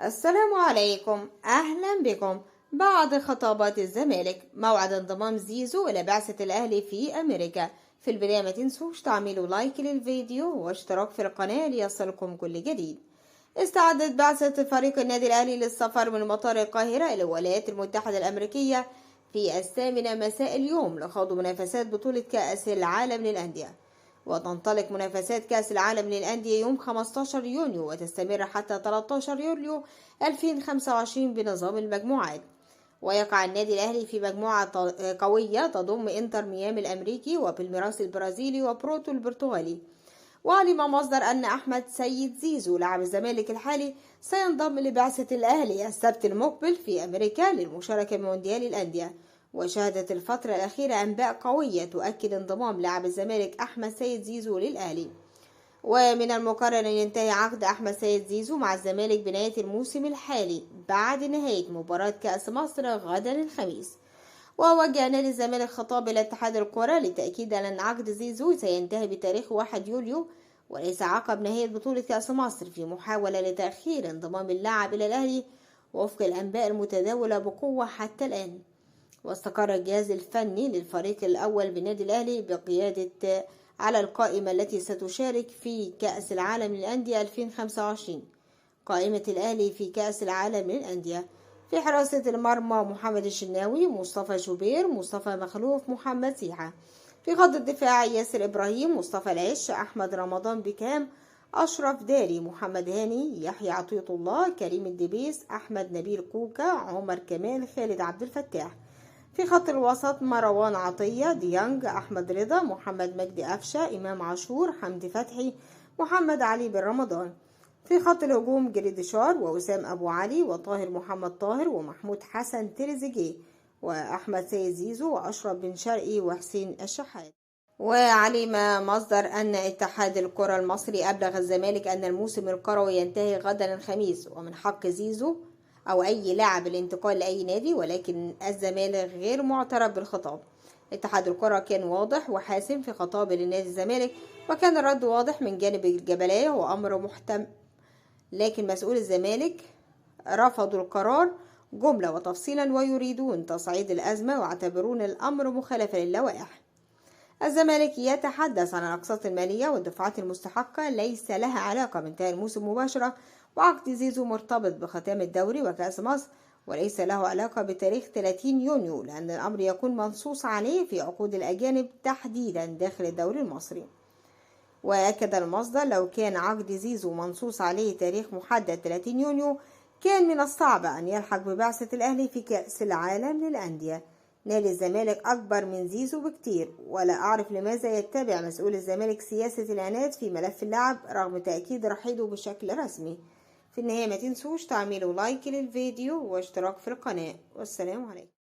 السلام عليكم، أهلا بكم. بعد خطابات الزمالك موعد انضمام زيزو إلى بعثة الأهلي في أمريكا. في البداية ما تنسوش تعملوا لايك للفيديو واشتراك في القناة ليصلكم كل جديد. استعدت بعثة فريق النادي الأهلي للسفر من مطار القاهرة إلى الولايات المتحدة الأمريكية في 8 مساء اليوم لخوض منافسات بطولة كأس العالم للأندية. وتنطلق منافسات كأس العالم للأندية يوم 15 يونيو وتستمر حتى 13 يوليو 2025 بنظام المجموعات. ويقع النادي الأهلي في مجموعة قوية تضم إنتر ميامي الأمريكي وبالميراس البرازيلي وبروتو البرتغالي. وعلم مصدر أن أحمد سيد زيزو لاعب الزمالك الحالي سينضم لبعثة الأهلي السبت المقبل في أمريكا للمشاركة بمونديال الأندية. وشهدت الفترة الأخيرة أنباء قوية تؤكد انضمام لاعب الزمالك أحمد سيد زيزو للأهلي. ومن المقرر أن ينتهي عقد أحمد سيد زيزو مع الزمالك بنهاية الموسم الحالي بعد نهاية مباراة كأس مصر غدا الخميس. ووجه نادي الزمالك خطاب إلى اتحاد الكرة للتأكيد على أن عقد زيزو سينتهي بتاريخ 1 يوليو وليس عقب نهاية بطولة كأس مصر، في محاولة لتأخير انضمام اللاعب إلى الأهلي وفق الأنباء المتداولة بقوة حتى الآن. واستقر الجهاز الفني للفريق الأول بالنادي الأهلي بقيادة على القائمة التي ستشارك في كأس العالم للأندية 2025. قائمة الأهلي في كأس العالم للأندية: في حراسة المرمى محمد الشناوي، مصطفى شوبير، مصطفى مخلوف، محمد سيحة. في خط الدفاع ياسر إبراهيم، مصطفى العش، أحمد رمضان بكام، أشرف داري، محمد هاني، يحيى عطية الله، كريم الدبيس، أحمد نبيل كوكا، عمر كمال، خالد عبد الفتاح. في خط الوسط مروان عطية، ديانج، أحمد رضا، محمد مجدي قفشة، إمام عاشور، حمدي فتحي، محمد علي بن رمضان. في خط الهجوم جريديشار ووسام أبو علي وطاهر محمد طاهر ومحمود حسن تريزيجيه وأحمد سيد زيزو وأشرف بن شرقي وحسين الشحات. وعلم مصدر أن اتحاد الكرة المصري أبلغ الزمالك أن الموسم الكروي ينتهي غدا الخميس، ومن حق زيزو أو أي لاعب الانتقال لأي نادي، ولكن الزمالك غير معترف بالخطاب. اتحاد الكرة كان واضح وحاسم في خطابه لنادي الزمالك، وكان الرد واضح من جانب الجبلية وأمر محتمل، لكن مسؤول الزمالك رفضوا القرار جملة وتفصيلا ويريدون تصعيد الأزمة واعتبرون الأمر مخالفة للوائح. الزمالك يتحدث عن الأقساط المالية والدفعات المستحقة ليس لها علاقة بانتهاء الموسم مباشرة، وعقد زيزو مرتبط بختام الدوري وكأس مصر وليس له علاقة بتاريخ 30 يونيو، لأن الأمر يكون منصوص عليه في عقود الأجانب تحديدا داخل الدوري المصري. وأكد المصدر لو كان عقد زيزو منصوص عليه تاريخ محدد 30 يونيو كان من الصعب أن يلحق ببعثة الأهلي في كأس العالم للأندية. نادي الزمالك أكبر من زيزو بكتير، ولا أعرف لماذا يتبع مسؤول الزمالك سياسة العناد في ملف اللاعب رغم تأكيد رحيله بشكل رسمي. في النهاية ما تنسوش تعملوا لايك للفيديو واشتراك في القناة، والسلام عليكم.